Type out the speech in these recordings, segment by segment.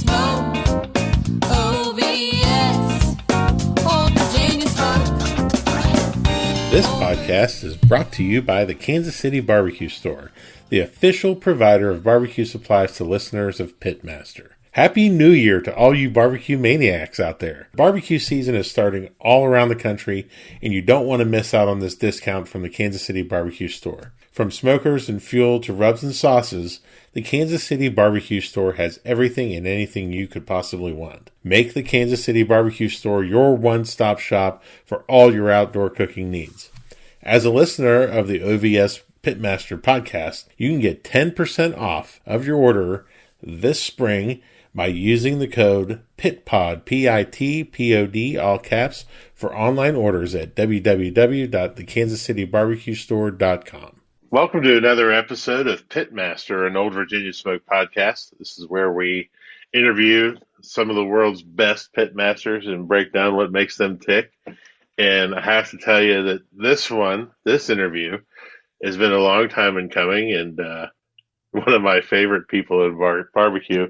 smoke. OVS, Old Virginia smoke. This podcast is brought to you by the Kansas City Barbecue Store, the official provider of barbecue supplies to listeners of Pitmaster. Happy New Year to all you barbecue maniacs out there. Barbecue season is starting all around the country, and you don't want to miss out on this discount from the Kansas City Barbecue Store. From smokers and fuel to rubs and sauces, the Kansas City Barbecue Store has everything and anything you could possibly want. Make the Kansas City Barbecue Store your one-stop shop for all your outdoor cooking needs. As a listener of the OVS Pitmaster podcast, you can get 10% off of your order this spring by using the code PITPOD, P-I-T-P-O-D, all caps, for online orders at www.thekansascitybarbecuestore.com. Welcome to another episode of Pitmaster, an Old Virginia Smoke podcast. This is where we interview some of the world's best pitmasters and break down what makes them tick. And I have to tell you that this interview, has been a long time in coming, and one of my favorite people in barbecue.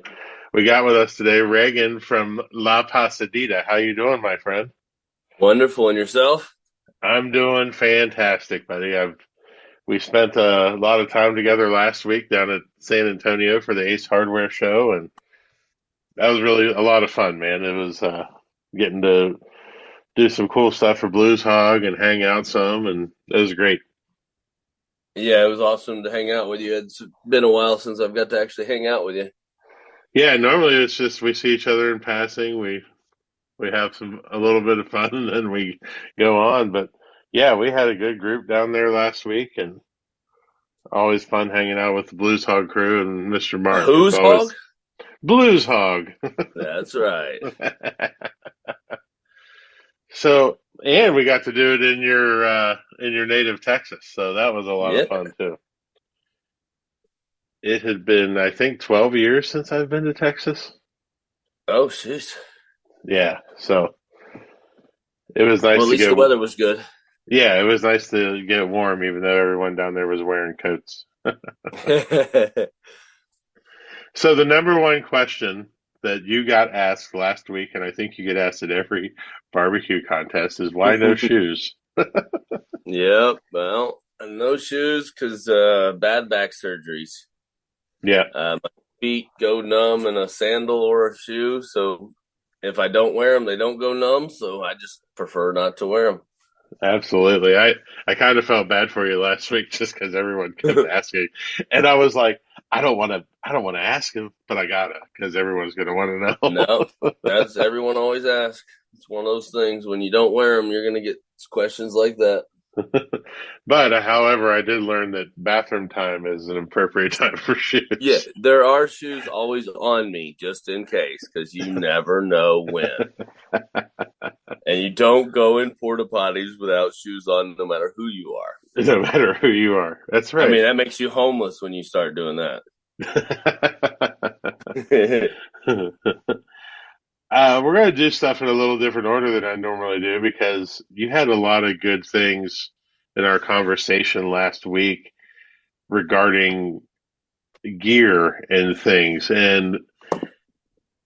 We got with us today Reagan from La Pasadita. How you doing, my friend? Wonderful. And yourself? I'm doing fantastic, buddy. We spent a lot of time together last week down at San Antonio for the Ace Hardware show, and that was really a lot of fun, man. It was getting to do some cool stuff for Blues Hog and hang out some, and it was great. Yeah, it was awesome to hang out with you. It's been a while since I've got to actually hang out with you. Yeah, normally it's just we see each other in passing, we have a little bit of fun, and then we go on. But yeah, we had a good group down there last week, and always fun hanging out with the Blues Hog crew and Mr. Mark. Who's Hog? Blues Hog. That's right. So, and we got to do it in your native Texas, so that was a lot of fun too. It had been, I think, 12 years since I've been to Texas. Oh, shit. Yeah, so it was nice. Well, at least the weather was good. Yeah, it was nice to get warm, even though everyone down there was wearing coats. So the number one question that you got asked last week, and I think you get asked at every barbecue contest, is why no shoes? Yep, well, no shoes because bad back surgeries. Yeah. My feet go numb in a sandal or a shoe, so if I don't wear them, they don't go numb, so I just prefer not to wear them. Absolutely. I kind of felt bad for you last week just because everyone kept asking. And I was like, I don't want to ask him, but I gotta, because everyone's going to want to know. No, that's everyone always asks. It's one of those things. When you don't wear them, you're going to get questions like that. But, however, I did learn that bathroom time is an appropriate time for shoes. Yeah, there are shoes always on me just in case, because you never know when. And you don't go in porta potties without shoes on, no matter who you are. No matter who you are. That's right. I mean, that makes you homeless when you start doing that. We're going to do stuff in a little different order than I normally do, because you had a lot of good things in our conversation last week regarding gear and things. And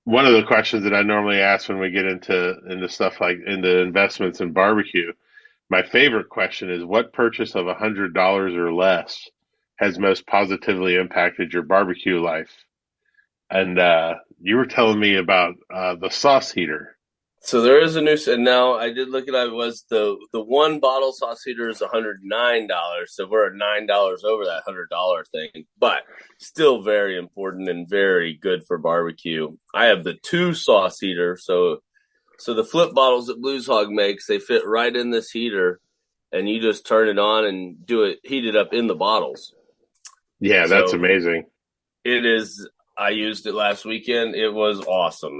one of the questions that I normally ask when we get into stuff like into investments in barbecue, my favorite question is, what purchase of $100 or less has most positively impacted your barbecue life? And you were telling me about the sauce heater. So there is a new, and now I did look at it. Was the one bottle sauce heater is $109, so we're at $9 over that $100 thing, but still very important and very good for barbecue. I have the 2 sauce heater, so the flip bottles that Blues Hog makes, they fit right in this heater, and you just turn it on and heat it up in the bottles. Yeah, that's amazing. It is. I used it last weekend. It was awesome.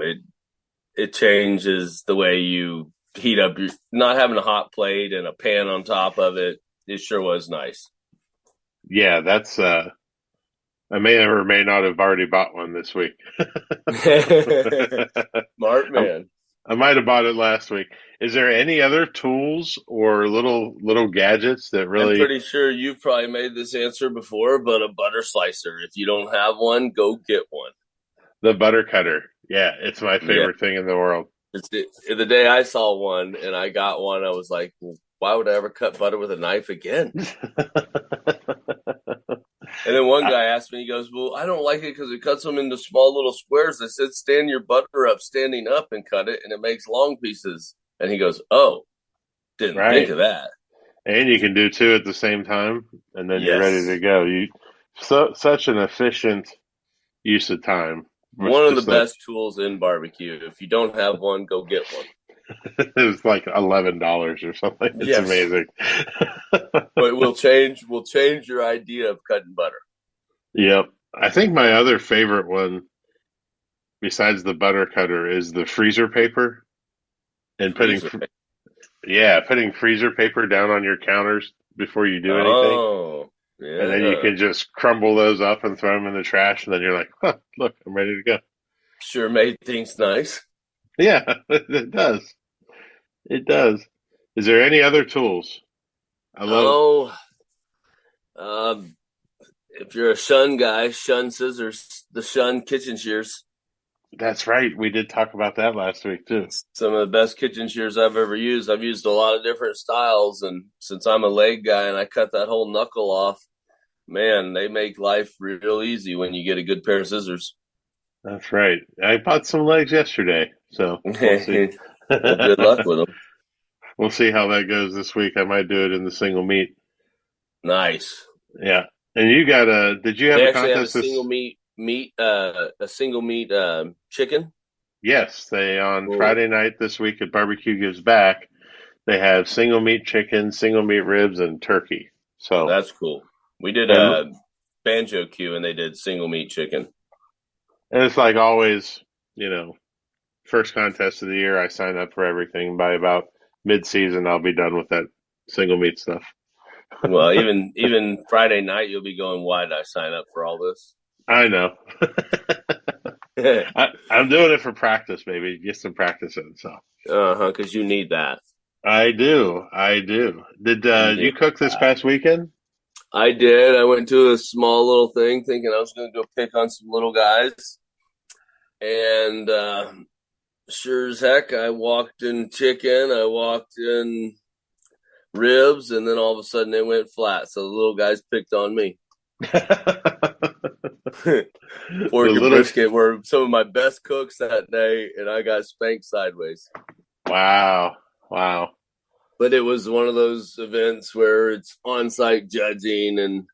It changes the way you heat up. You're not having a hot plate and a pan on top of it. It sure was nice. Yeah, that's I may or may not have already bought one this week. Smart man. I might have bought it last week. Is there any other tools or little gadgets that really... I'm pretty sure you've probably made this answer before, but a butter slicer. If you don't have one, go get one. The butter cutter. Yeah, it's my Yeah. favorite thing in the world. The day I saw one and I got one, I was like, well, why would I ever cut butter with a knife again? And then one guy asked me, he goes, well, I don't like it because it cuts them into small little squares. I said, stand your butter up, standing up and cut it, and it makes long pieces. And he goes, oh, didn't think Right. of that. And you can do two at the same time, and then you're ready to Yes. go. Such an efficient use of time. One of the Just like best tools in barbecue. If you don't have one, go get one. it was like $11 or something. It's Yes. amazing. But we'll change your idea of cutting butter. Yep. I think my other favorite one, besides the butter cutter, is the freezer paper and Freezer. putting freezer paper down on your counters before you do anything. Oh, And then you yeah. can just crumble those up and throw them in the trash, and then you're like, huh, look, I'm ready to go. Sure made things nice. Yeah, it does. It does. Is there any other tools? I love. Oh, um, if you're a Shun guy, Shun scissors, the Shun kitchen shears. That's right. We did talk about that last week too. Some of the best kitchen shears I've ever used. I've used a lot of different styles, and since I'm a leg guy and I cut that whole knuckle off, man, they make life real easy when you get a good pair of scissors. That's right. I bought some legs yesterday, so we'll see. Well, good luck with them. We'll see how that goes this week. I might do it in the single meat. Nice. Yeah. And you got a? Did you have They a actually have a contest this? single meat chicken. Yes, they on Cool. Friday night this week at Barbecue Gives Back. They have single meat chicken, single meat ribs, and turkey. So That's cool. We did and a banjo queue and they did single meat chicken. and it's like always, you know, first contest of the year. I sign up for everything. By about mid-season, I'll be done with that single meat stuff. Well, even Friday night, you'll be going, why did I sign up for all this? I know. I'm doing it for practice, maybe get some practice in. So Because you need that. I do. I do. Did You you need cook this that. past weekend? I did. I went to a small little thing thinking I was going to go pick on some little guys. And sure as heck, I walked in chicken, I walked in ribs, and then all of a sudden they went flat. So the little guys picked on me. The Pork and little brisket were some of my best cooks that day, and I got spanked sideways. Wow. Wow. But it was one of those events where it's on-site judging, and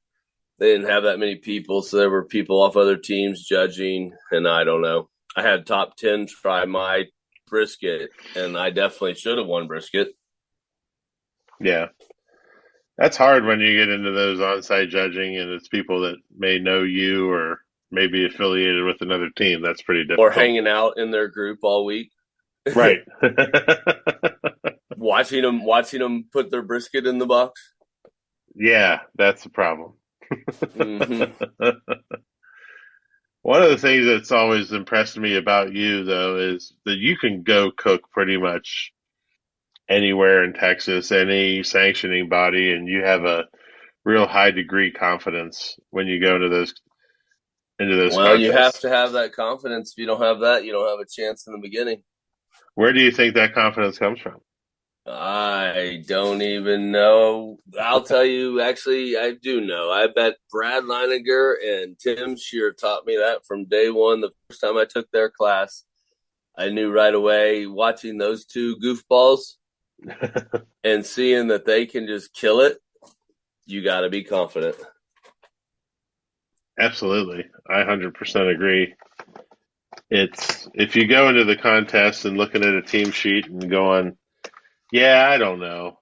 they didn't have that many people, so there were people off other teams judging, and I don't know. I had top 10 try my brisket, and I definitely should have won brisket. Yeah. That's hard when you get into those on-site judging and it's people that may know you or may be affiliated with another team. That's pretty Or difficult. hanging out in their group all week, Right. watching them put their brisket in the box. Yeah, that's the problem. Hmm. One of the things that's always impressed me about you, though, is that you can go cook pretty much anywhere in Texas, any sanctioning body, and you have a real high degree confidence when you go into those Well, you have contests. to have that confidence. If you don't have that, you don't have a chance in the beginning. Where do you think that confidence comes from? I don't even know. I'll tell you, actually, I do know. I bet Brad Leininger and Tim Shear taught me that from day one. The first time I took their class, I knew right away watching those two goofballs and seeing that they can just kill it. You got to be confident. Absolutely. I 100% agree. It's if you go into the contest and looking at a team sheet and going, yeah, I don't know.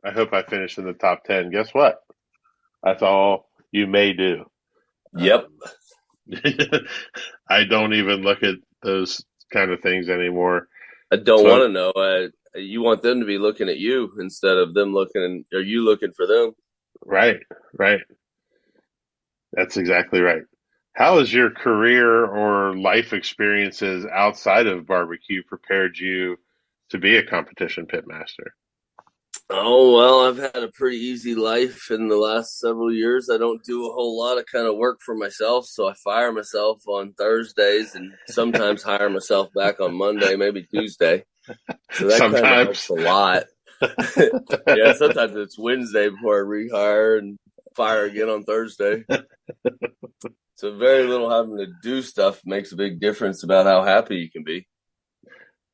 I hope I finish in the top 10. Guess what? That's all you may do. Yep. I don't even look at those kind of things anymore. I don't So, want to know. You want them to be looking at you instead of them looking, or you looking for them. right, right. That's exactly right. How has your career or life experiences outside of barbecue prepared you to be a competition pitmaster? Oh, well, I've had a pretty easy life in the last several years. I don't do a whole lot of kind of work for myself, so I fire myself on Thursdays and sometimes hire myself back on Monday, maybe Tuesday. So that kind of helps Sometimes. a lot. Yeah, sometimes it's Wednesday before I rehire and fire again on Thursday. So very little having to do stuff makes a big difference about how happy you can be.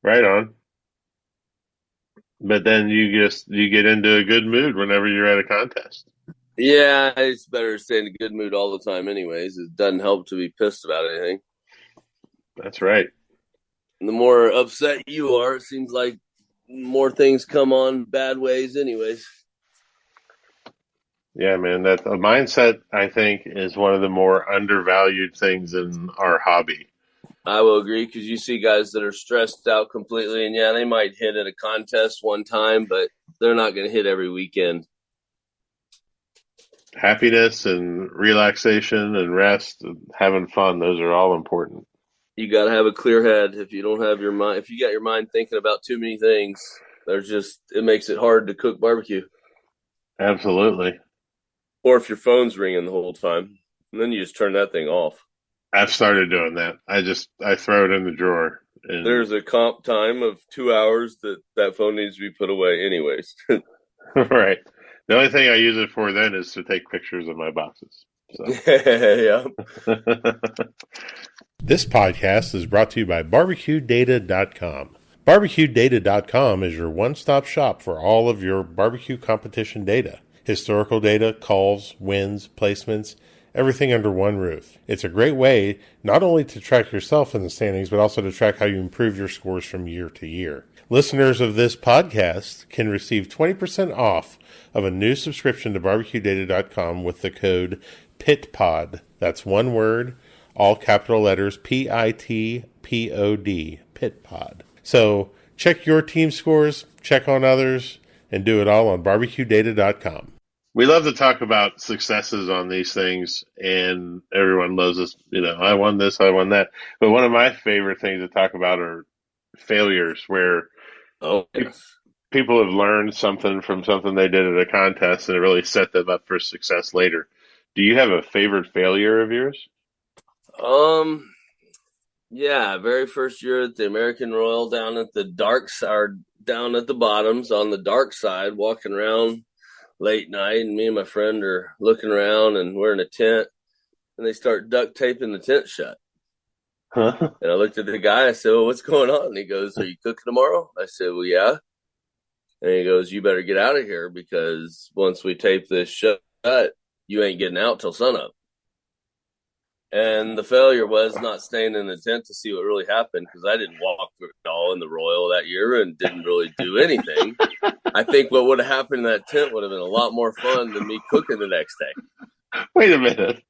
Right on. But then you get into a good mood whenever you're at a contest. Yeah, it's better to stay in a good mood all the time anyways. It doesn't help to be pissed about anything. That's right. And the more upset you are, it seems like more things come on bad ways anyways. Yeah, man. That a mindset, I think, is one of the more undervalued things in our hobby. I will agree because you see guys that are stressed out completely, and yeah, they might hit at a contest one time, but they're not going to hit every weekend. Happiness and relaxation and rest and having fun, those are all important. You got to have a clear head. If you don't have your mind, if you got your mind thinking about too many things, it makes it hard to cook barbecue. Absolutely. Or if your phone's ringing the whole time, and then you just turn that thing off. I've started doing that. I throw it in the drawer. And There's a comp time of 2 hours that phone needs to be put away anyways. right. The only thing I use it for then is to take pictures of my boxes. So. Yeah. This podcast is brought to you by BarbecueData.com. BarbecueData.com is your one-stop shop for all of your barbecue competition data. Historical data, calls, wins, placements, everything under one roof. It's a great way not only to track yourself in the standings, but also to track how you improve your scores from year to year. Listeners of this podcast can receive 20% off of a new subscription to BarbecueData.com with the code PITPOD. That's one word, all capital letters, PITPOD, PITPOD. So check your team scores, check on others, and do it all on BarbecueData.com. We love to talk about successes on these things, and everyone loves us. You know, I won this, I won that. But one of my favorite things to talk about are failures where Yes. people have learned something from something they did at a contest and it really set them up for success later. Do you have a favorite failure of yours? Yeah, very first year at the American Royal down at the dark side, down at the bottoms on the dark side, walking around late night, and me and my friend are looking around, and we're in a tent, and they start duct taping the tent shut. Huh? And I looked at the guy. I said, "Well, what's going on?" And he goes, "Are you cooking tomorrow?" I said, "Well, yeah." And he goes, "You better get out of here because once we tape this shut, you ain't getting out till sunup." And the failure was not staying in the tent to see what really happened because I didn't walk at all in the Royal that year and didn't really do anything. I think what would have happened in that tent would have been a lot more fun than me cooking the next day. Wait a minute.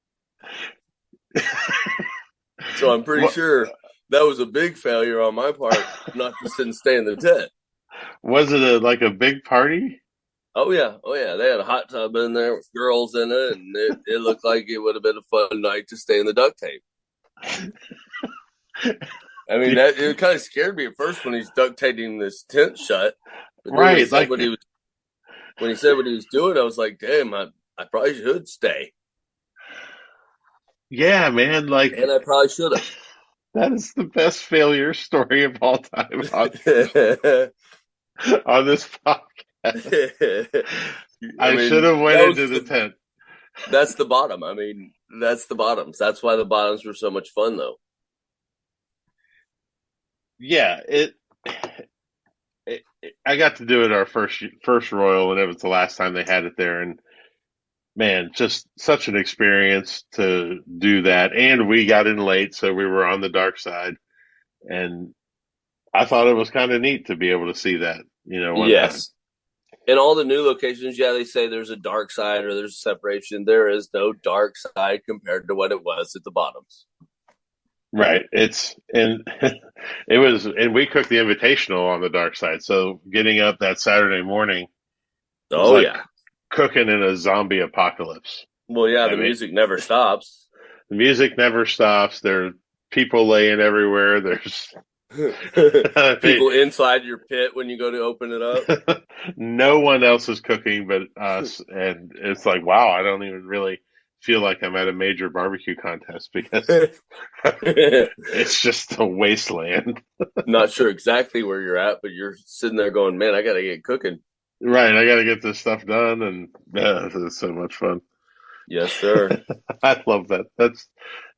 So I'm pretty sure that was a big failure on my part not to sit and stay in the tent. Was it like a big party? Oh yeah. They had a hot tub in there with girls in it, and it looked like it would have been a fun night to stay in the duct tape. I mean, it kind of scared me at first when he's duct taping this tent shut. But then Right, when he said what he was doing, I was like, damn, I probably should stay. Yeah, man, like And I probably should have. that is the best failure story of all time on this podcast. I should have went into the tent. That's the bottom. I mean, that's the bottoms. That's why the bottoms were so much fun, though. Yeah, I got to do it our first Royal, and it was the last time they had it there, and man, just such an experience to do that. And we got in late, so we were on the dark side, and I thought it was kind of neat to be able to see that, one time. In all the new locations, yeah, they say there's a dark side or there's a separation. There is no dark side compared to what it was at the bottoms. Right. And we cooked the invitational on the dark side. So getting up that Saturday morning, cooking in a zombie apocalypse. Well, yeah, the music never stops. The music never stops. There are people laying everywhere. There's People inside your pit when you go to open it up. No one else is cooking but us, and it's like, wow, I don't even really feel like I'm at a major barbecue contest because it's just a wasteland. Not sure exactly where you're at, but you're sitting there going, man, I got to get cooking. Right, I got to get this stuff done, and this is so much fun. Yes, sir. I love that.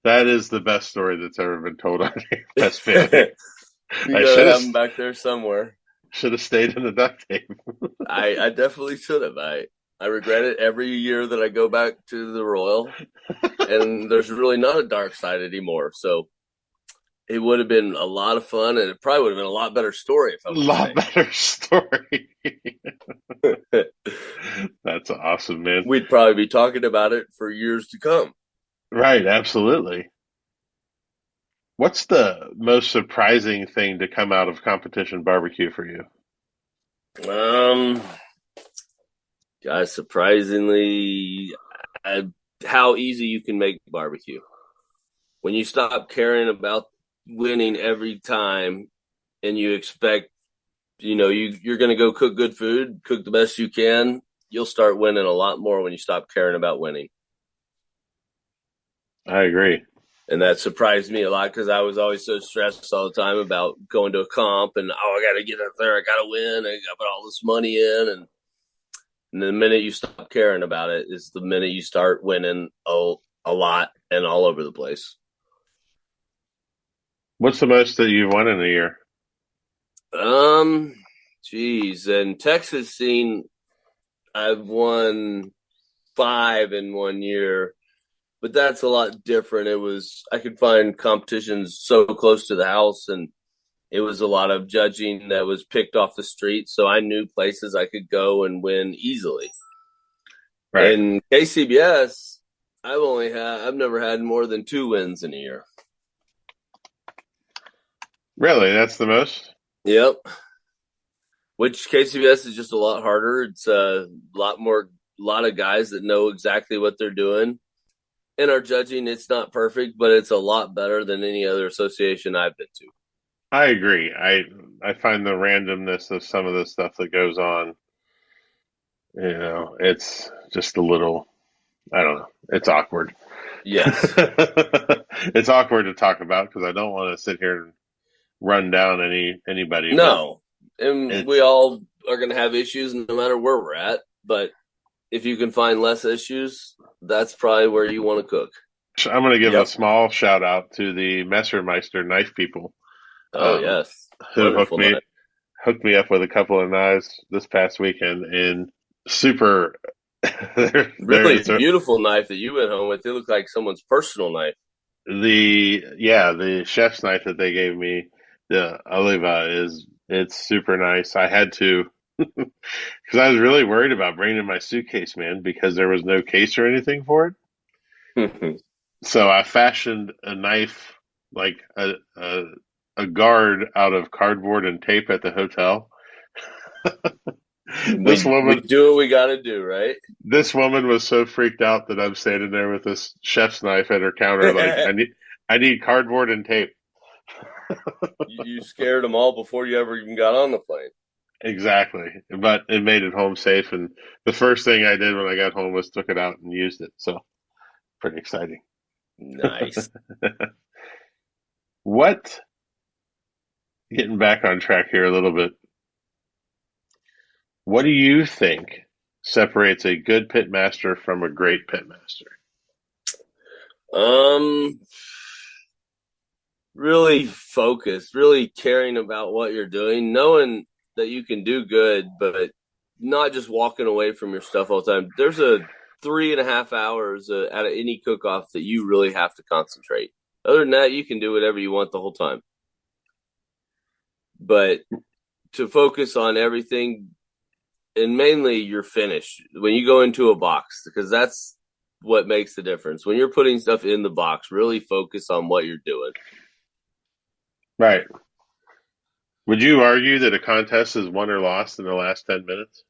That is the best story that's ever been told on here. Best You family. I gotta have them back there somewhere. should have stayed in the duct tape. I definitely should have. I regret it every year that I go back to the Royal, and there's really not a dark side anymore. So it would have been a lot of fun, and it probably would have been a lot better story if I A would lot better story. That's awesome, man. We'd probably be talking about it for years to come. Right, absolutely. What's the most surprising thing to come out of competition barbecue for you? Guys, surprisingly, how easy you can make barbecue. When you stop caring about winning every time and you expect, you're going to go cook good food, cook the best you can, you'll start winning a lot more when you stop caring about winning. I agree. And that surprised me a lot because I was always so stressed all the time about going to a comp and, I got to get up there. I got to win. I got to put all this money in. And the minute you stop caring about it is the minute you start winning a lot and all over the place. What's the most that you've won in a year? Geez. In Texas scene, I've won 5 in 1 year. But that's a lot different. I could find competitions so close to the house, and it was a lot of judging that was picked off the street. So I knew places I could go and win easily. Right. In KCBS, I've never had more than 2 wins in a year. Really? That's the most? Yep. Which KCBS is just a lot harder. It's a lot of guys that know exactly what they're doing. In our judging, it's not perfect, but it's a lot better than any other association I've been to. I agree. I find the randomness of some of the stuff that goes on, it's just a little, I don't know, it's awkward. Yes. It's awkward to talk about because I don't want to sit here and run down anybody. No. And we all are going to have issues no matter where we're at, but if you can find less issues, that's probably where you want to cook. I'm going to give a small shout out to the Messermeister knife people. Oh, yes. Who hooked me up with a couple of knives this past weekend, and super. Really beautiful knife that you went home with. It looked like someone's personal knife. The chef's knife that they gave me, the Oliva, it's super nice. I had to. Because I was really worried about bringing my suitcase, man, because there was no case or anything for it. So I fashioned a knife, like a guard out of cardboard and tape at the hotel. We do what we got to do, right? This woman was so freaked out that I'm standing there with this chef's knife at her counter, like I need cardboard and tape. You scared them all before you ever even got on the plane. Exactly. But it made it home safe. And the first thing I did when I got home was took it out and used it. So pretty exciting. Nice. Getting back on track here a little bit, what do you think separates a good pitmaster from a great pitmaster? Really focused, really caring about what you're doing, knowing that you can do good, but not just walking away from your stuff all the time. There's a 3.5 hours out of any cook-off that you really have to concentrate. Other than that, you can do whatever you want the whole time. But to focus on everything, and mainly your finish, when you go into a box, because that's what makes the difference. When you're putting stuff in the box, really focus on what you're doing. Right. Would you argue that a contest is won or lost in the last 10 minutes?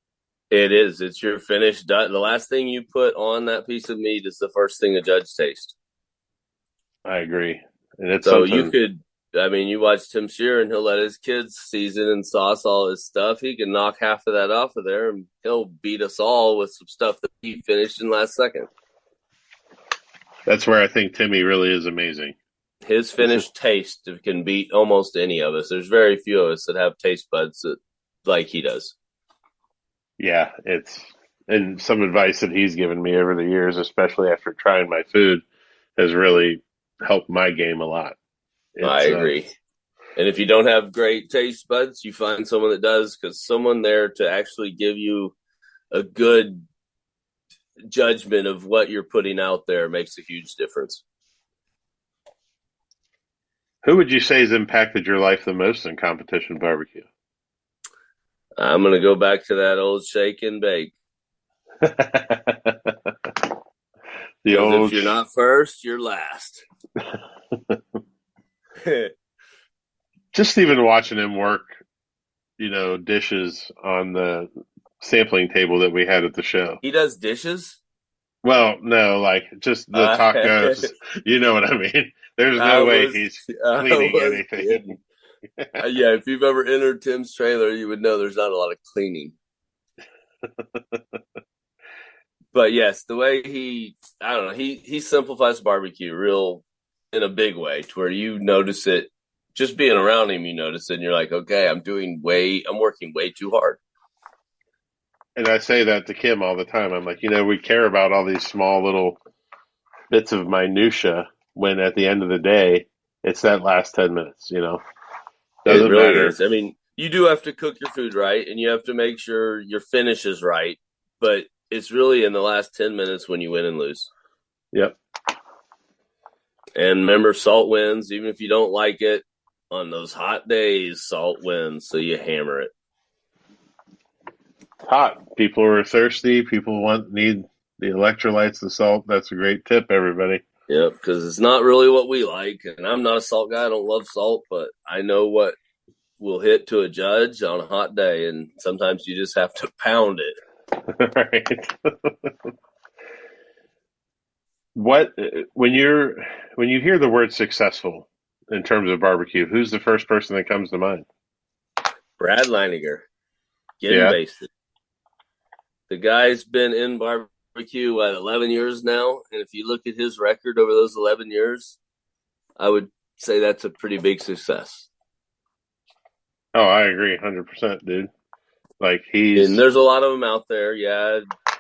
It is. It's your finished done. The last thing you put on that piece of meat is the first thing the judge tastes. I agree. And it's so you could I mean, you watch Tim Sheeran, he'll let his kids season and sauce all his stuff. He can knock half of that off of there, and he'll beat us all with some stuff that he finished in last second. That's where I think Timmy really is amazing. His finished taste can beat almost any of us. There's very few of us that have taste buds like he does. Yeah, and some advice that he's given me over the years, especially after trying my food, has really helped my game a lot. I agree. And if you don't have great taste buds, you find someone that does, because someone there to actually give you a good judgment of what you're putting out there makes a huge difference. Who would you say has impacted your life the most in competition barbecue? I'm going to go back to that old shake and bake. If you're not first, you're last. Just even watching him work, dishes on the sampling table that we had at the show. He does dishes? Well, no, like just the tacos. You know what I mean? There's no way he's cleaning anything. Yeah, if you've ever entered Tim's trailer, you would know there's not a lot of cleaning. But yes, the way he simplifies barbecue real in a big way, to where you notice it. Just being around him, you notice it, and you're like, okay, I'm working way too hard. And I say that to Kim all the time. I'm like, we care about all these small little bits of minutia when at the end of the day, it's that last 10 minutes, Doesn't it really matter. is. I mean, you do have to cook your food right, and you have to make sure your finish is right, but it's really in the last 10 minutes when you win and lose. Yep. And remember, salt wins, even if you don't like it. On those hot days, salt wins, so you hammer it. Hot. People are thirsty. People need the electrolytes, the salt. That's a great tip, everybody. Yep, because it's not really what we like. And I'm not a salt guy. I don't love salt, but I know what will hit to a judge on a hot day. And sometimes you just have to pound it. Right. When you hear the word successful in terms of barbecue, who's the first person that comes to mind? Brad Leininger. Getting basted. The guy's been in barbecue, 11 years now. And if you look at his record over those 11 years, I would say that's a pretty big success. Oh, I agree 100%, dude. And there's a lot of them out there. Yeah,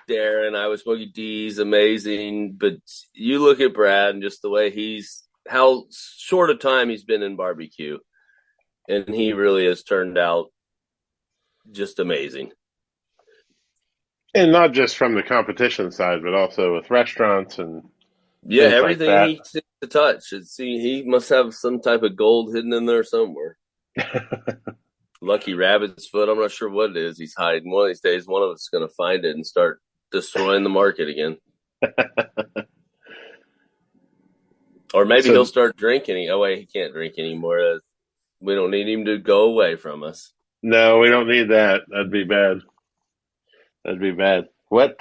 Darren, I was Smokey D's amazing. But you look at Brad and just the way how short a time he's been in barbecue. And he really has turned out just amazing. And not just from the competition side, but also with restaurants and everything like he seems to touch. He must have some type of gold hidden in there somewhere. Lucky rabbit's foot. I'm not sure what it is he's hiding. One of these days, one of us is going to find it and start destroying the market again. Or maybe he'll start drinking. Oh, wait, he can't drink anymore. We don't need him to go away from us. No, we don't need that. That'd be bad. What?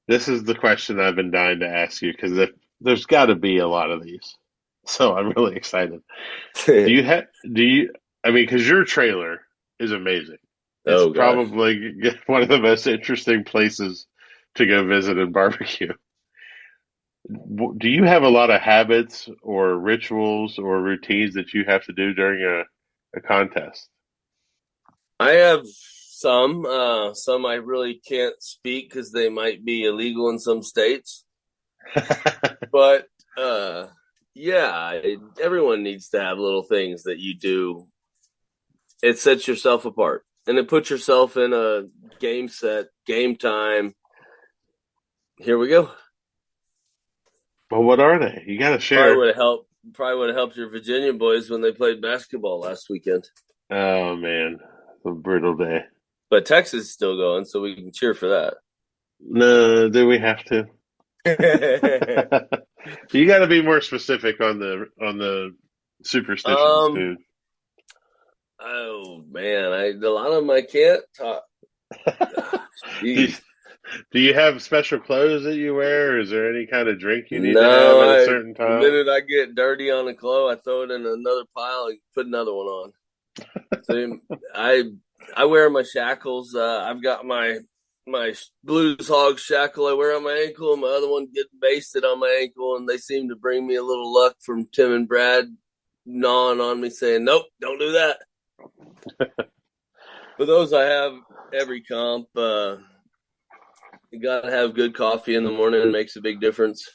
This is the question I've been dying to ask you, because there's got to be a lot of these. So I'm really excited. Because your trailer is amazing. It's probably one of the most interesting places to go visit and barbecue. Do you have a lot of habits or rituals or routines that you have to do during a contest? I have some. Some I really can't speak because they might be illegal in some states. But everyone needs to have little things that you do. It sets yourself apart, and it puts yourself in a game set, game time. Here we go. Well, what are they? You got to share. Probably would have helped your Virginia boys when they played basketball last weekend. Oh man, a brutal day. But Texas is still going, so we can cheer for that. No, do we have to? You got to be more specific on the superstitions, dude. Oh man, a lot of them I can't talk. Do you have special clothes that you wear, or is there any kind of drink you need to have No, at a certain the time? minute I get dirty on the clothes, I throw it in another pile and put another one on. So I wear my shackles. I've got my blues hog shackle I wear on my ankle, and my other one getting basted on my ankle, and they seem to bring me a little luck from Tim and Brad gnawing on me saying, nope, don't do that. For those I have every comp. You gotta have good coffee in the morning. It makes a big difference.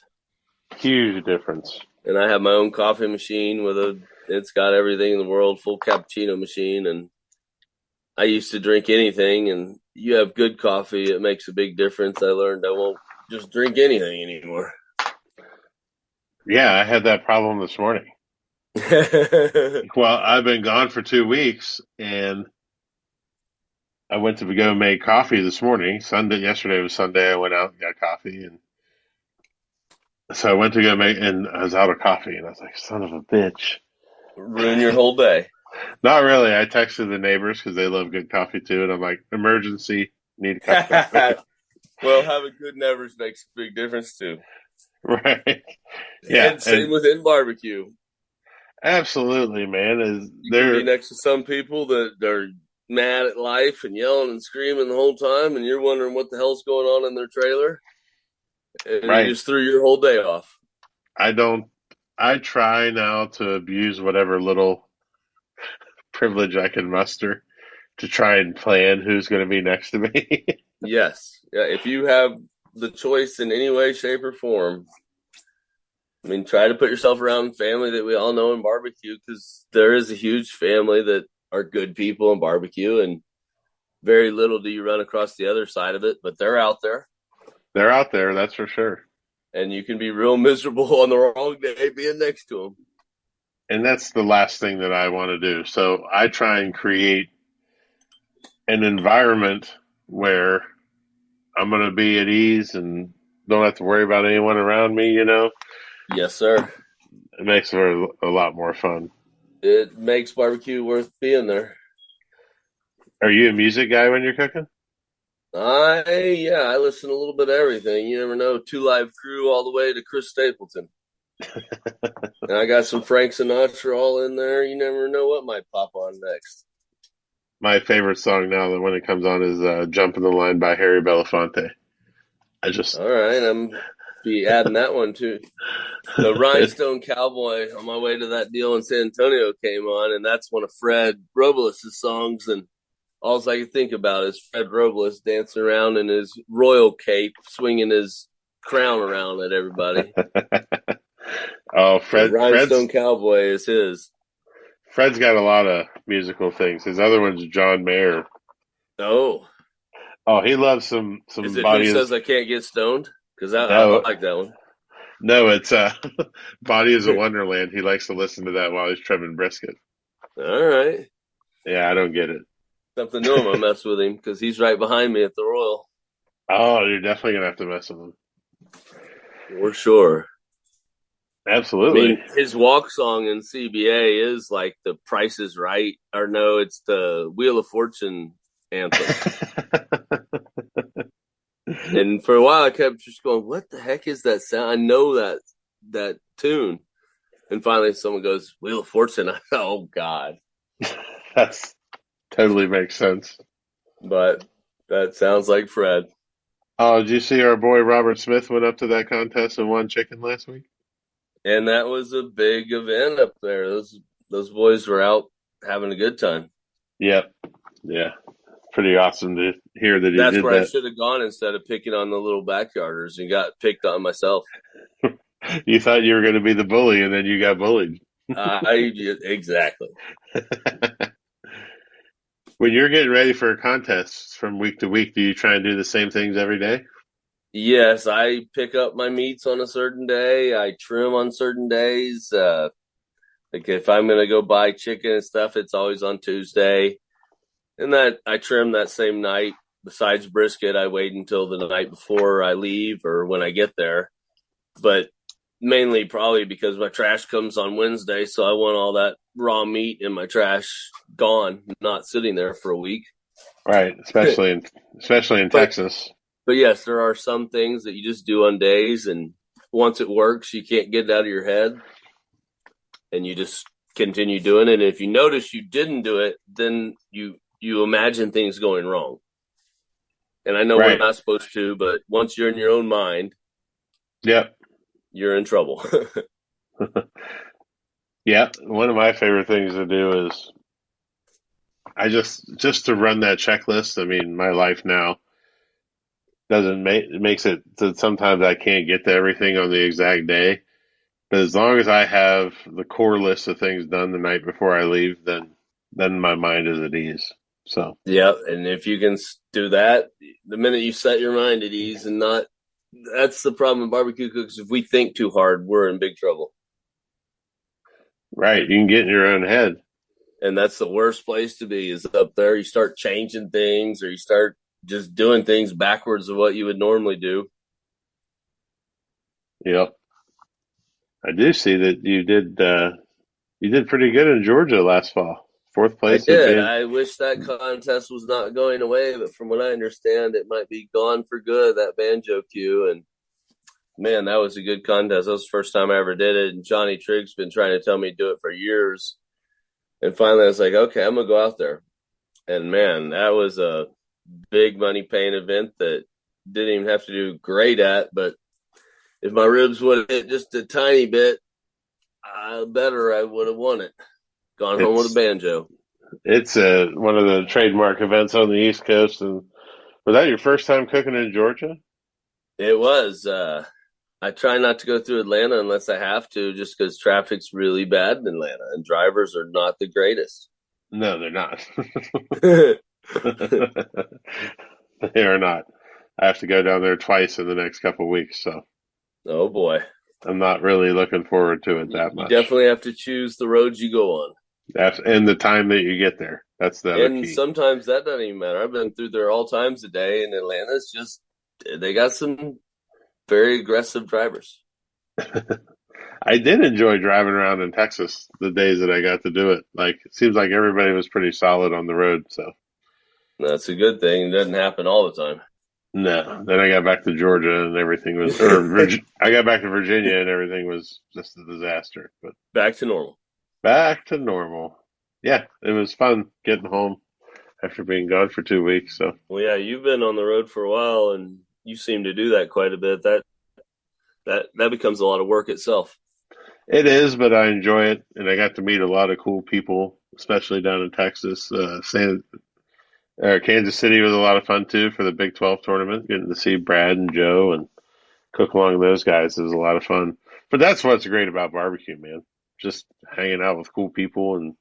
Huge difference. And I have my own coffee machine it's got everything in the world, full cappuccino machine. And I used to drink anything, and you have good coffee, it makes a big difference. I learned I won't just drink anything anymore. Yeah, I had that problem this morning. Well, I've been gone for 2 weeks, and I went to go make coffee this morning. Yesterday was Sunday. I went out and got coffee, and so I went to go make, and I was out of coffee, and I was like, "Son of a bitch!" Ruin your whole day. Not really. I texted the neighbors because they love good coffee too, and I'm like, "Emergency, need a cup of coffee." Well, having good neighbors makes a big difference too. Right? Yeah, And same within barbecue. absolutely, man. You can be next to some people that are mad at life and yelling and screaming the whole time, and you're wondering what the hell's going on in their trailer, and Right. you just threw your whole day off. I try now to abuse whatever little privilege I can muster to try and plan who's going to be next to me. Yes. Yeah, if you have the choice in any way, shape, or form, I mean, try to put yourself around family that we all know in barbecue, because there is a huge family that are good people in barbecue, and very little do you run across the other side of it, but they're out there. They're out there, that's for sure. And you can be real miserable on the wrong day being next to them. And that's the last thing that I want to do. So I try and create an environment where I'm going to be at ease and don't have to worry about anyone around me, you know? Yes, sir. It makes it a lot more fun. It makes barbecue worth being there. Are you a music guy when you're cooking? I listen to a little bit of everything. You never know. 2 Live Crew all the way to Chris Stapleton. And I got some Frank Sinatra all in there. You never know what might pop on next. My favorite song now that when it comes on is Jumping the Line by Harry Belafonte. All right, I'm be adding that one too. The Rhinestone Cowboy on my way to that deal in San Antonio came on, and that's one of Fred Robles' songs, and all I can think about is Fred Robles dancing around in his royal cape, swinging his crown around at everybody. Oh, Rhinestone Cowboy is his. Fred's got a lot of musical things. His other one's John Mayer. Oh, he loves some is it Body Who is, Says I Can't Get Stoned? Because I like that one. No, it's Body is a Wonderland. He likes to listen to that while he's trimming brisket. All right. Yeah, I don't get it. Something new, I'm going to mess with him because he's right behind me at the Royal. Oh, you're definitely going to have to mess with him. For sure. Absolutely. I mean, his walk song in CBA is like the Price is Right, or no, it's the Wheel of Fortune anthem. And for a while, I kept just going, what the heck is that sound? I know that tune. And finally, someone goes, Wheel of Fortune. Oh, God. That's totally makes sense. But that sounds like Fred. Oh, did you see our boy Robert Smith went up to that contest and won chicken last week? And that was a big event up there. Those boys were out having a good time. Yep. Yeah. Pretty awesome to hear that he That's did where that. I should have gone instead of picking on the little backyarders and got picked on myself. You thought you were going to be the bully, and then you got bullied. Exactly. When you're getting ready for a contest from week to week, do you try and do the same things every day? Yes, I pick up my meats on a certain day. I trim on certain days. Like if I'm going to go buy chicken and stuff, it's always on Tuesday. And that I trim that same night. Besides brisket, I wait until the night before I leave or when I get there. But mainly probably because my trash comes on Wednesday, so I want all that raw meat in my trash gone, not sitting there for a week. Right, especially in Texas. But yes, there are some things that you just do on days, and once it works, you can't get it out of your head, and you just continue doing it. And if you notice you didn't do it, then you imagine things going wrong. And I know we're Right. not supposed to, but once you're in your own mind, Yep. you're in trouble. Yeah. One of my favorite things to do is I just to run that checklist. I mean, my life now doesn't make it makes it that sometimes I can't get to everything on the exact day. But as long as I have the core list of things done the night before I leave, then my mind is at ease. So Yeah, and if you can do that, the minute you set your mind at ease and not, that's the problem with barbecue cooks. If we think too hard, we're in big trouble. right, you can get in your own head. And that's the worst place to be is up there. You start changing things or you start just doing things backwards of what you would normally do. Yep. I do see that you did pretty good in Georgia last fall. Fourth I place at did. being I wish that contest was not going away, but from what I understand, it might be gone for good, that banjo cue. And man, that was a good contest. That was the first time I ever did it. And Johnny Trigg's been trying to tell me to do it for years. And finally, I was like, okay, I'm going to go out there. And man, that was a big money paying event that didn't even have to do great at. But if my ribs would have hit just a tiny bit, better I would have won it. Gone home with a it's banjo. it's one of the trademark events on the East Coast. And was that your first time cooking in Georgia? It was. I try not to go through Atlanta unless I have to, just because traffic's really bad in Atlanta and drivers are not the greatest. No, they're not. Oh They are not. I have to go down there twice in the next couple of weeks, so boy. I'm not really looking forward to it that You much. definitely have to choose the roads you go on. That's and the time that you get there. That's the other And key. sometimes that doesn't even matter. I've been through there all times a day, and Atlanta's just, they got some very aggressive drivers. I did enjoy driving around in Texas the days that I got to do it. Like it seems like everybody was pretty solid on the road, so That's a good thing. It doesn't happen all the time. no. Then I got back to Georgia and everything was I got back to Virginia and everything was just a disaster. But Back to normal. back to normal. Yeah, it was fun getting home after being gone for 2 weeks. So Well, yeah, you've been on the road for a while, and you seem to do that quite a bit. That becomes a lot of work itself. it is, but I enjoy it, and I got to meet a lot of cool people, especially down in Texas. Kansas City was a lot of fun too for the Big 12 tournament. Getting to see Brad and Joe and cook along with those guys is a lot of fun. But that's what's great about barbecue, man. Just hanging out with cool people and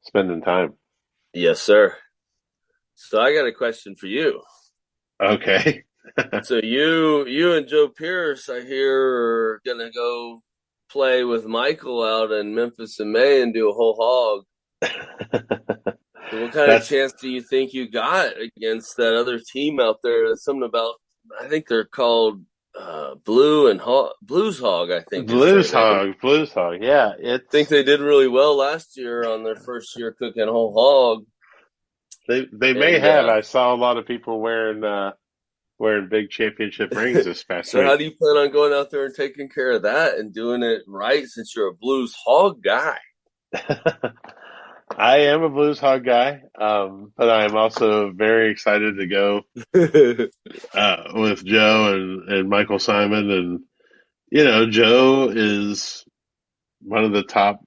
spending time. Yes, sir. So I got a question for you. Okay. So you and Joe Pierce, I hear, are gonna go play with Michael out in Memphis in May and do a whole hog. So what kind of That's chance do you think you got against that other team out there? There's something about, I think they're called Blues Hog, I think is their Blues name. Hog, Blues Hog. Yeah, I think it's they did really well last year on their first year cooking whole hog. they may And have. I saw a lot of people wearing big championship rings this past so how week. do you plan on going out there and taking care of that and doing it right since you're a Blues Hog guy? I am a Blues Hog guy, but I am also very excited to go with Joe and Michael Simon. And, Joe is one of the top,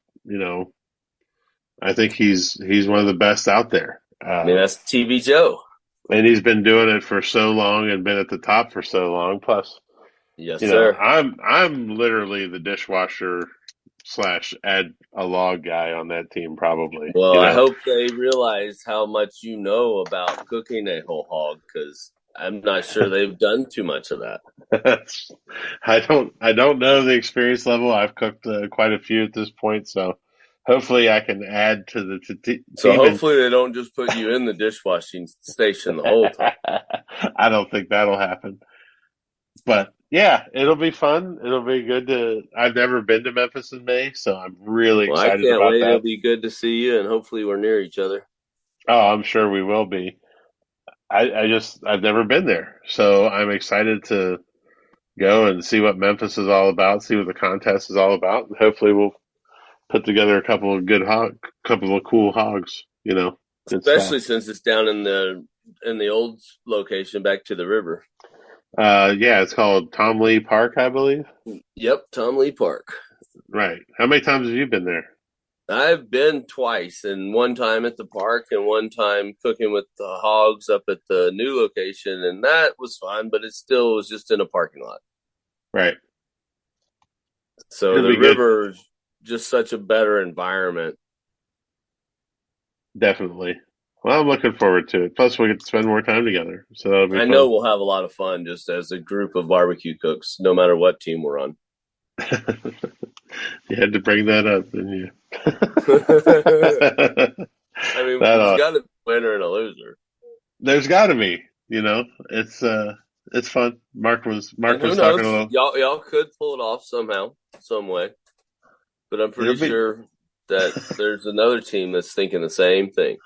I think he's one of the best out there. I mean, that's TV Joe. And he's been doing it for so long and been at the top for so long. Plus, Yes, sir. I'm literally the dishwasher slash add a log guy on that team, probably. Well, I hope they realize how much you know about cooking a whole hog because I'm not sure they've done too much of that. I don't know the experience level. I've cooked quite a few at this point, so hopefully I can add to the So team. hopefully they don't just put you in the dishwashing station the whole time. I don't think that'll happen. But yeah, it'll be fun. It'll be good to. I've never been to Memphis in May, so I'm really Well, I excited can't about wait. It'll that. be good to see you, and hopefully we're near each other. Oh, I'm sure we will be. I've never been there, so I'm excited to go and see what Memphis is all about, see what the contest is all about, and hopefully we'll put together a couple of cool hogs, good stuff. Especially since it's down in the old location back to the river. Yeah, it's called Tom Lee Park, I believe. Yep, Tom Lee Park. Right. How many times have you been there? I've been twice, and one time at the park, and one time cooking with the hogs up at the new location, and that was fun. But it still was just in a parking lot. Right. So It'll the be good. river is just such a better environment. Definitely. Well, I'm looking forward to it. Plus, we get to spend more time together, so that'll be I fun. know we'll have a lot of fun just as a group of barbecue cooks, no matter what team we're on. You had to bring that up, didn't you? I mean, That there's got to be a winner and a loser. there's got to be. It's fun. Mark And who was talking a knows? little. Y'all could pull it off somehow, some way. But I'm It'll pretty be. sure that there's another team that's thinking the same thing.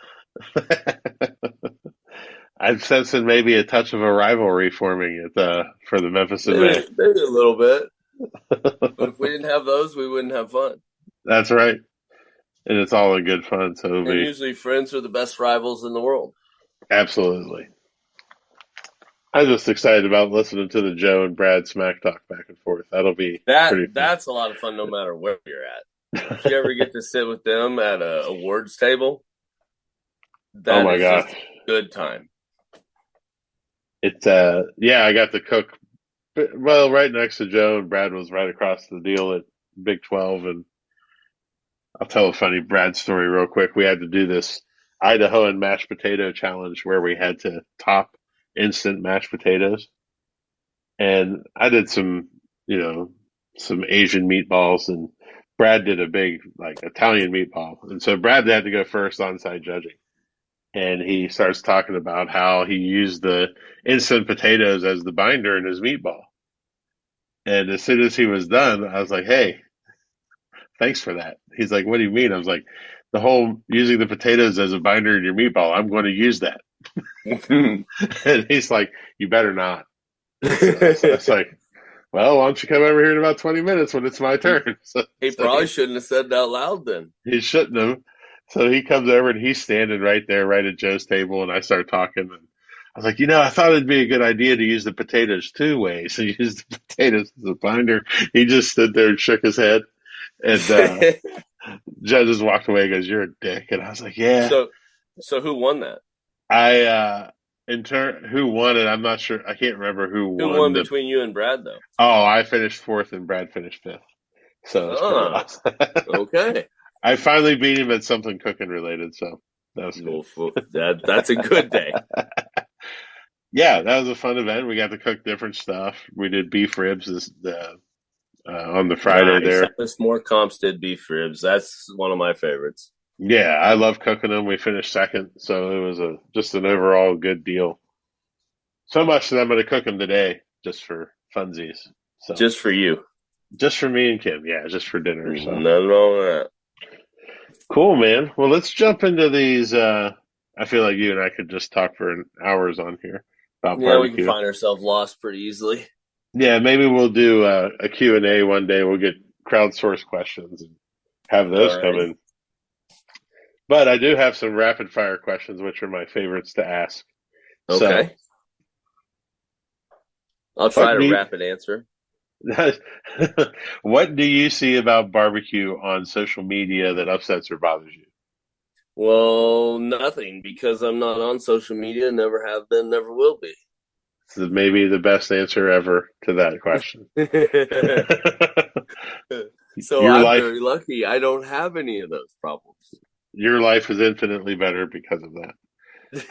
I'm sensing maybe a touch of a rivalry forming for the Memphis and May. Maybe a little bit. But if we didn't have those, we wouldn't have fun. That's right, and it's all in good fun. So it'll And be usually friends are the best rivals in the world. absolutely. I'm just excited about listening to the Joe and Brad smack talk back and forth. That'll be pretty fun. That's a lot of fun no matter where you're at. If you ever get to sit with them at a awards table, Oh that my is just gosh. a good time. It's yeah, I got to cook well right next to Joe, and Brad was right across the deal at Big 12. And I'll tell a funny Brad story real quick. We had to do this Idahoan mashed potato challenge where we had to top instant mashed potatoes. And I did some Asian meatballs, and Brad did a big like Italian meatball. And so Brad had to go first on site judging. And he starts talking about how he used the instant potatoes as the binder in his meatball. And as soon as he was done, I was like, "Hey, thanks for that." He's like, "What do you mean?" I was like, "The whole using the potatoes as a binder in your meatball. I'm going to use that." And he's like, "You better not." So it's like, "Well, why don't you come over here in about 20 minutes when it's my he, turn?" he So probably shouldn't have said that out loud then. he shouldn't have. So he comes over and he's standing right there, right at Joe's table, and I start talking. And I was like, I thought it'd be a good idea to use the potatoes two ways. So use the potatoes as a binder. He just stood there and shook his head. And Joe just walked away and goes, "You're a dick." And I was like, "Yeah." so so who won that? I, in turn, who won it? I'm not sure. I can't remember who Who won won the. between you and Brad though? Oh, I finished fourth and Brad finished fifth. So it's pretty Ah, awesome. okay. I finally beat him at something cooking related. So that was good. Well, that's a good day. Yeah, that was a fun event. We got to cook different stuff. We did beef ribs on the Friday Nice. I there. wish more comps did beef ribs. That's one of my favorites. Yeah, I love cooking them. We finished second, so it was just an overall good deal. So much that I'm going to cook them today just for funsies. So Just for you. just for me and Kim, yeah, just for dinner. So Nothing wrong with that. cool, man. Well, let's jump into these. I feel like you and I could just talk for hours on here about Yeah, we can barbecue. find ourselves lost pretty easily. Yeah, maybe we'll do a Q&A one day. We'll get crowdsourced questions and have those All come right. in. But I do have some rapid fire questions, which are my favorites to ask. So, Okay. I'll what try to do rapid answer. what do you see about barbecue on social media that upsets or bothers you? Well, nothing because I'm not on social media, never have been, never will be. This is maybe the best answer ever to that question. So Your I'm life, very lucky. I don't have any of those problems. your life is infinitely better because of that.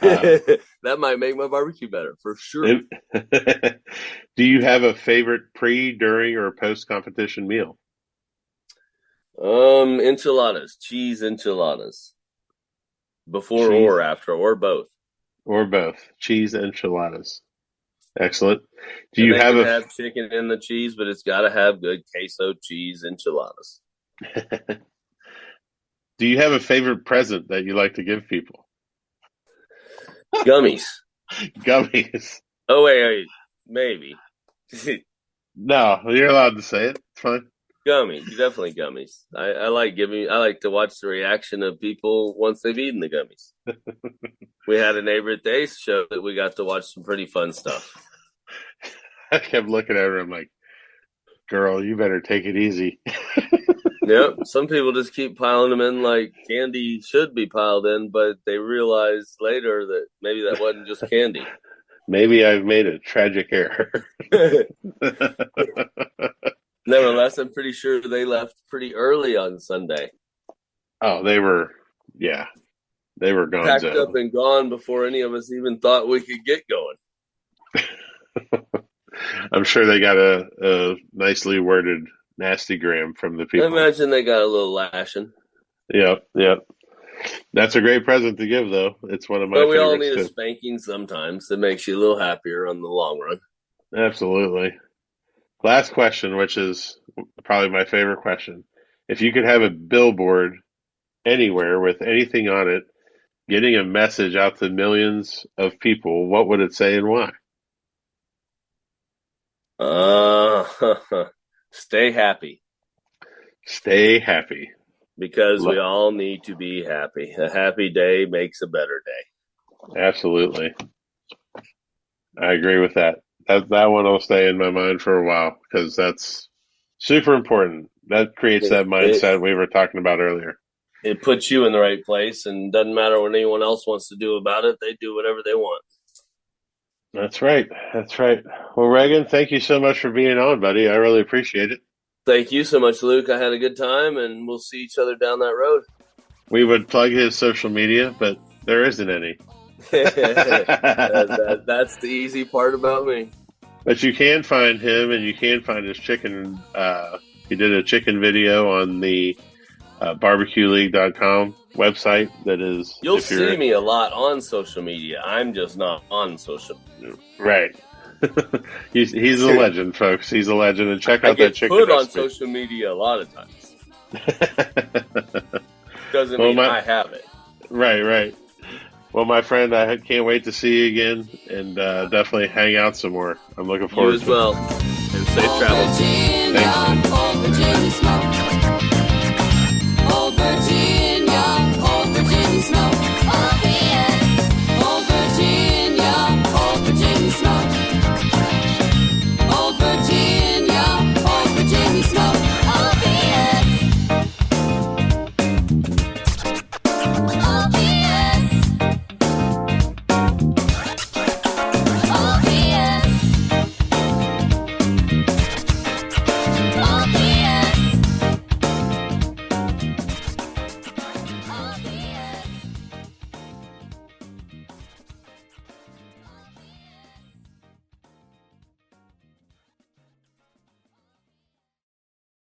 Uh, That might make my barbecue better for sure. do you have a favorite pre, during, or post competition meal? Enchiladas, cheese enchiladas, before Cheese or after or both. or both? Cheese enchiladas. Excellent. Do And you they have can a have chicken in the cheese, but it's got to have good queso cheese enchiladas. do you have a favorite present that you like to give people? Gummies. Gummies. Oh, wait, maybe. No, you're allowed to say it. It's fine. Gummies, definitely gummies. I like to watch the reaction of people once they've eaten the gummies. We had a neighbor at the Ace show that we got to watch some pretty fun stuff. I kept looking at her. I'm like, girl, you better take it easy. Yep. Some people just keep piling them in like candy should be piled in, but they realize later that maybe that wasn't just candy. Maybe I've made a tragic error. Nevertheless, I'm pretty sure they left pretty early on Sunday. Oh, they were gone. Packed up and gone before any of us even thought we could get going. I'm sure they got a nicely worded nastygram from the people. I imagine they got a little lashing. Yep. That's a great present to give, though. It's one of my favorites. But we all need a spanking sometimes that makes you a little happier on the long run. Absolutely. Last question, which is probably my favorite question. If you could have a billboard anywhere with anything on it, getting a message out to millions of people, what would it say and why? Stay happy. Stay happy. Because we all need to be happy. A happy day makes a better day. Absolutely. I agree with that. That one will stay in my mind for a while because that's super important. That creates that mindset we were talking about earlier. It puts you in the right place, and doesn't matter what anyone else wants to do about it. They do whatever they want. That's right. Well, Reagan, thank you so much for being on, buddy. I really appreciate it. Thank you so much, Luke. I had a good time, and we'll see each other down that road. We would plug his social media, but there isn't any. That's the easy part about me. But you can find him, and you can find his chicken. He did a chicken video on the barbecueleague.com website. That is, you'll see me a lot on social media. I'm just not on social media. Right. he's a legend, folks. He's a legend. And check out that chicken. I get put on social media a lot of times. Doesn't mean I have it. Right. Well, my friend, I can't wait to see you again, and definitely hang out some more. I'm looking forward to it. You as well. And safe travels. Thanks.